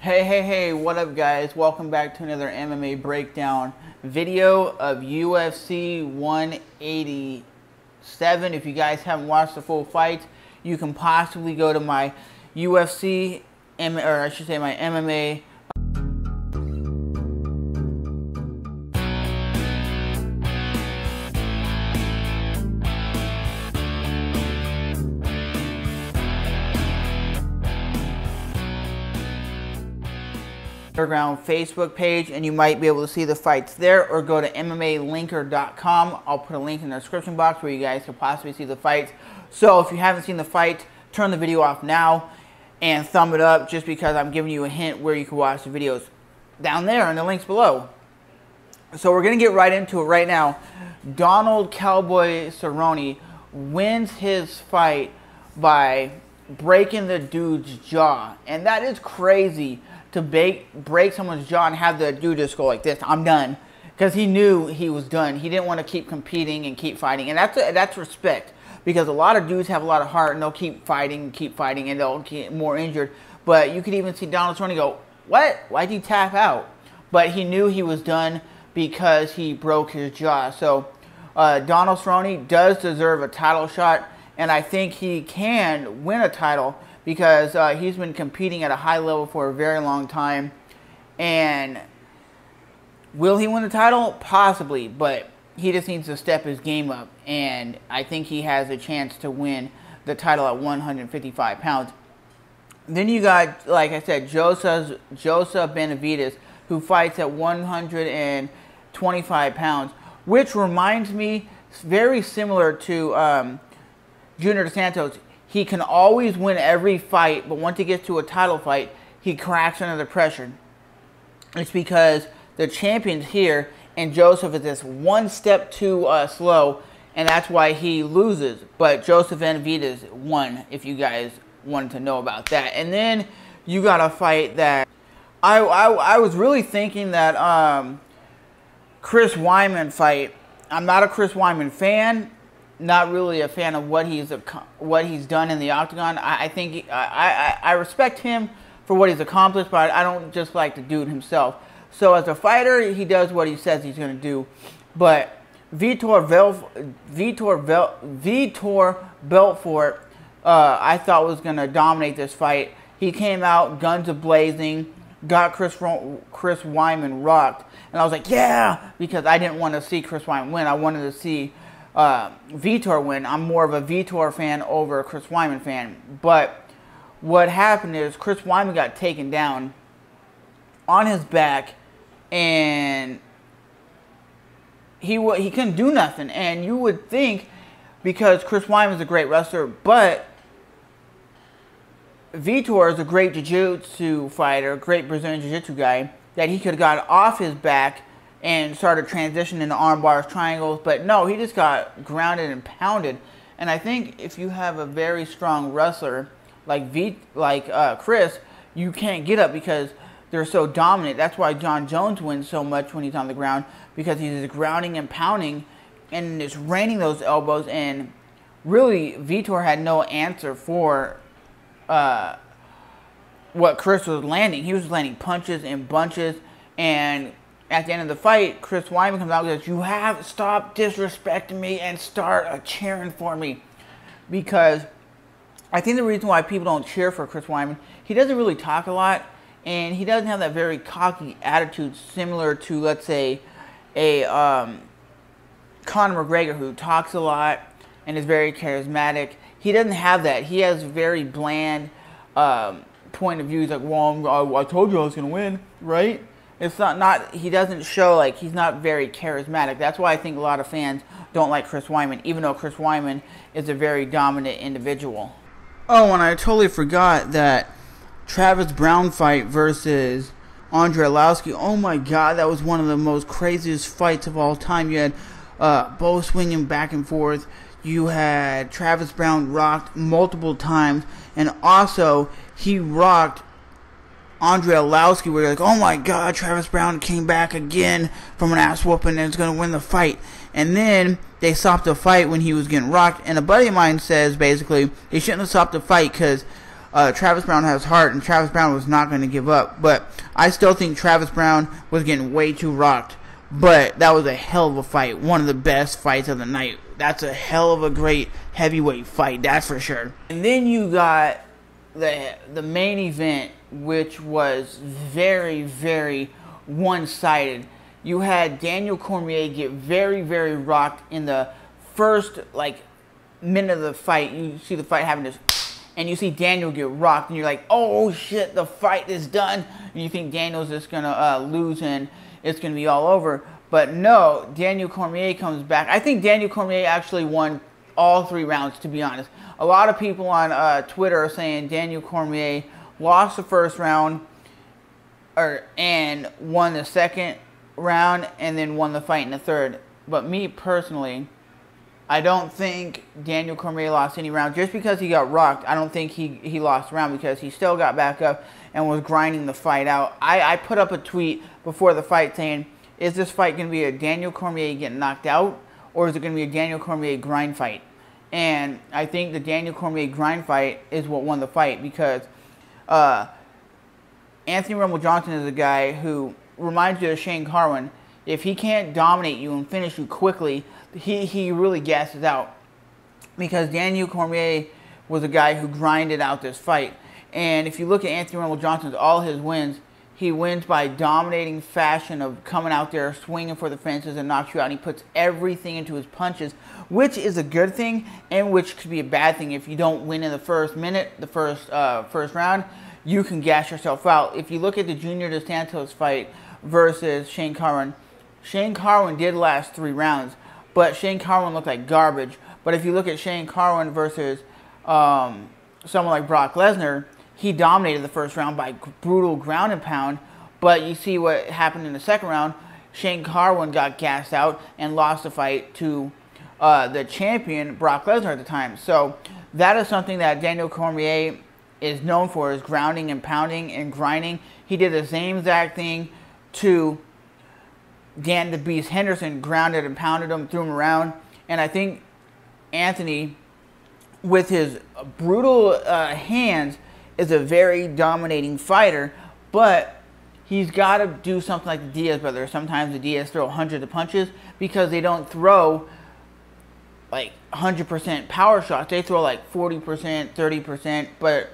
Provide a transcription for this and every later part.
Hey, what up guys? Welcome back to another MMA breakdown video of UFC 187. If you guys haven't watched the full fight, you can possibly go to my UFC, or I should say my MMA Underground Facebook page, and you might be able to see the fights there, or go to MMAlinker.com. I'll put a link in the description box where you guys can possibly see the fights. So if you haven't seen the fight, turn the video off now and thumb it up, just because I'm giving you a hint where you can watch the videos down there in the links below. So we're going to get right into it right now. Donald Cowboy Cerrone wins his fight by breaking the dude's jaw, and that is crazy to break someone's jaw and have the dude just go like this, I'm done. Because he knew he was done. He didn't want to keep competing and keep fighting. And that's respect. Because a lot of dudes have a lot of heart and they'll keep fighting, and they'll get more injured. But you could even see Donald Cerrone go, what? Why'd he tap out? But he knew he was done because he broke his jaw. So Donald Cerrone does deserve a title shot. And I think he can win a title, because he's been competing at a high level for a very long time. And will he win the title? Possibly, but he just needs to step his game up. And I think he has a chance to win the title at 155 pounds. Then you got, like I said, Joseph Benavidez, who fights at 125 pounds, which reminds me very similar to Junior Dos Santos. He can always win every fight, but once he gets to a title fight, he cracks under the pressure. It's because the champion's here, and Joseph is just one step too slow, and that's why he loses. But Joseph Benavidez won, if you guys wanted to know about that. And then you got a fight that I was really thinking that Chris Weidman fight. I'm not a Chris Weidman fan. Not really a fan of what he's done in the octagon. I think I respect him for what he's accomplished, but I don't just like the dude himself. So as a fighter, he does what he says he's going to do. But Vitor Belfort, I thought was going to dominate this fight. He came out guns a-blazing, got Chris Weidman rocked, and I was like, yeah, because I didn't want to see Chris Weidman win. I wanted to see Vitor win. I'm more of a Vitor fan over a Chris Weidman fan. But what happened is Chris Weidman got taken down on his back, and he couldn't do nothing. And you would think, because Chris Weidman is a great wrestler, but Vitor is a great jiu-jitsu fighter, a great Brazilian jiu-jitsu guy, that he could have got off his back and started transitioning into arm bars, triangles. But no, he just got grounded and pounded. And I think if you have a very strong wrestler like Chris, you can't get up because they're so dominant. That's why John Jones wins so much when he's on the ground, because he's just grounding and pounding and just raining those elbows. And really, Vitor had no answer for what Chris was landing. He was landing punches and bunches, and at the end of the fight, Chris Weidman comes out and says, you have to stop disrespecting me and start cheering for me. Because I think the reason why people don't cheer for Chris Weidman, he doesn't really talk a lot, and he doesn't have that very cocky attitude similar to, let's say, a Conor McGregor, who talks a lot and is very charismatic. He doesn't have that. He has a very bland point of view. He's like, well, I told you I was going to win, right? It's not, he doesn't show, like, he's not very charismatic. That's why I think a lot of fans don't like Chris Weidman, even though Chris Weidman is a very dominant individual. Oh, and I totally forgot that Travis Browne fight versus Andre Arlovski. Oh my God, that was one of the most craziest fights of all time. You had both swinging back and forth. You had Travis Browne rocked multiple times, and also he rocked Andre Arlovski, where you're like, oh my God, Travis Browne came back again from an ass whooping and is going to win the fight. And then they stopped the fight when he was getting rocked. And a buddy of mine says, basically, they shouldn't have stopped the fight because Travis Browne has heart, and Travis Browne was not going to give up. But I still think Travis Browne was getting way too rocked. But that was a hell of a fight. One of the best fights of the night. That's a hell of a great heavyweight fight, that's for sure. And then you got the main event, which was very, very one-sided. You had Daniel Cormier get very, very rocked in the first, minute of the fight. You see the fight having this, and you see Daniel get rocked, and you're like, oh shit, the fight is done. And you think Daniel's just gonna lose and it's gonna be all over. But no, Daniel Cormier comes back. I think Daniel Cormier actually won all 3 rounds, to be honest. A lot of people on Twitter are saying Daniel Cormier lost the first round and won the second round and then won the fight in the third. But me personally, I don't think Daniel Cormier lost any round. Just because he got rocked, I don't think he lost a round, because he still got back up and was grinding the fight out. I put up a tweet before the fight saying, is this fight going to be a Daniel Cormier getting knocked out, or is it going to be a Daniel Cormier grind fight? And I think the Daniel Cormier grind fight is what won the fight, because Anthony Rumble Johnson is a guy who reminds you of Shane Carwin. If he can't dominate you and finish you quickly, he really gasses out. Because Daniel Cormier was a guy who grinded out this fight. And if you look at Anthony Rumble Johnson's, all his wins, he wins by dominating fashion of coming out there, swinging for the fences, and knocks you out. And he puts everything into his punches, which is a good thing, and which could be a bad thing. If you don't win in the first minute, the first round, you can gas yourself out. If you look at the Junior Dos Santos fight versus Shane Carwin did last 3 rounds, but Shane Carwin looked like garbage. But if you look at Shane Carwin versus someone like Brock Lesnar, he dominated the first round by brutal ground and pound. But you see what happened in the second round. Shane Carwin got gassed out and lost the fight to the champion, Brock Lesnar, at the time. So that is something that Daniel Cormier is known for, is grounding and pounding and grinding. He did the same exact thing to Dan the Beast Henderson, grounded and pounded him, threw him around. And I think Anthony, with his brutal hands, is a very dominating fighter, but he's got to do something like the Diaz brothers. Sometimes the Diaz throw hundreds of punches, because they don't throw like 100% power shots. They throw like 40%, 30%, but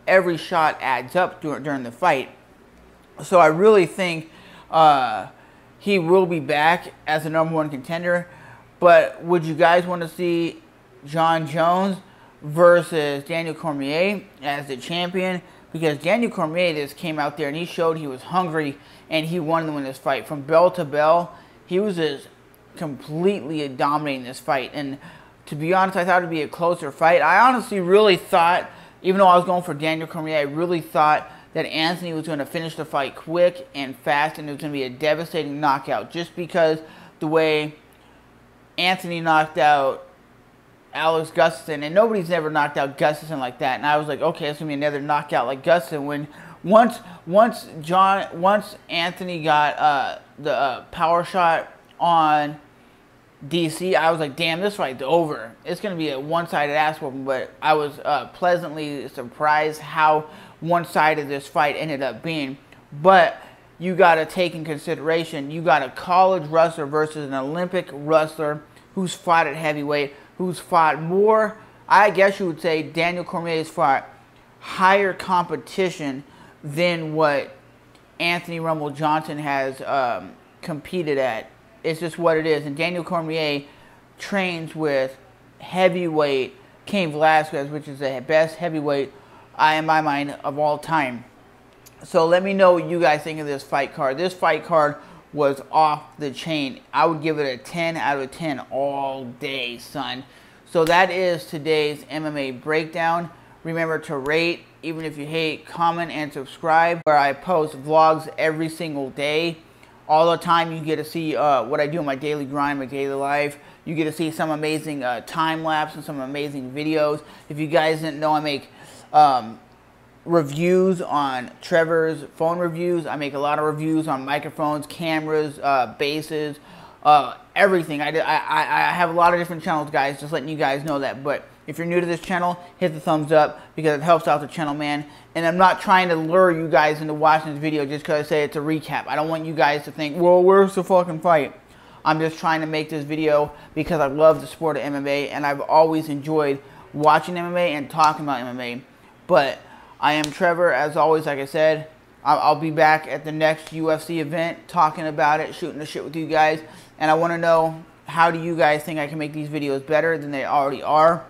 every shot adds up during the fight. So I really think he will be back as the #1 contender. But would you guys want to see Jon Jones versus Daniel Cormier as the champion? Because Daniel Cormier just came out there and he showed he was hungry, and he wanted to win this fight. From bell to bell, he was just completely dominating this fight. And to be honest, I thought it would be a closer fight. I honestly really thought, even though I was going for Daniel Cormier, I really thought that Anthony was going to finish the fight quick and fast, and it was going to be a devastating knockout, just because the way Anthony knocked out Alex Gustafsson, and nobody's ever knocked out Gustafsson like that. And I was like, okay, it's gonna be another knockout like Gustafsson. When once Anthony got the power shot on DC, I was like, damn, this fight's over. It's gonna be a one-sided ass whooping. But I was pleasantly surprised how one-sided this fight ended up being. But you gotta take in consideration, you got a college wrestler versus an Olympic wrestler who's fought at heavyweight, who's fought more. I guess you would say Daniel Cormier has fought higher competition than what Anthony Rumble Johnson has competed at. It's just what it is. And Daniel Cormier trains with heavyweight Cain Velasquez, which is the best heavyweight, in my mind, of all time. So let me know what you guys think of this fight card. This fight card was off the chain. I would give it a 10 out of 10 all day, son. So that is today's MMA breakdown. Remember to rate, even if you hate, comment, and subscribe, where I post vlogs every single day. All the time you get to see what I do in my daily grind, my daily life. You get to see some amazing time-lapse and some amazing videos. If you guys didn't know, I make reviews on Trevor's phone reviews. I make a lot of reviews on microphones, cameras, bases, everything. I have a lot of different channels, guys, just letting you guys know that. But If you're new to this channel, hit the thumbs up because it helps out the channel, man. And I'm not trying to lure you guys into watching this video just because I say it's a recap. I don't want you guys to think, well, where's the fucking fight? I'm just trying to make this video because I love the sport of MMA, and I've always enjoyed watching MMA and talking about MMA. But I am Trevor, as always. Like I said, I'll be back at the next UFC event talking about it, shooting the shit with you guys. And I want to know, how do you guys think I can make these videos better than they already are?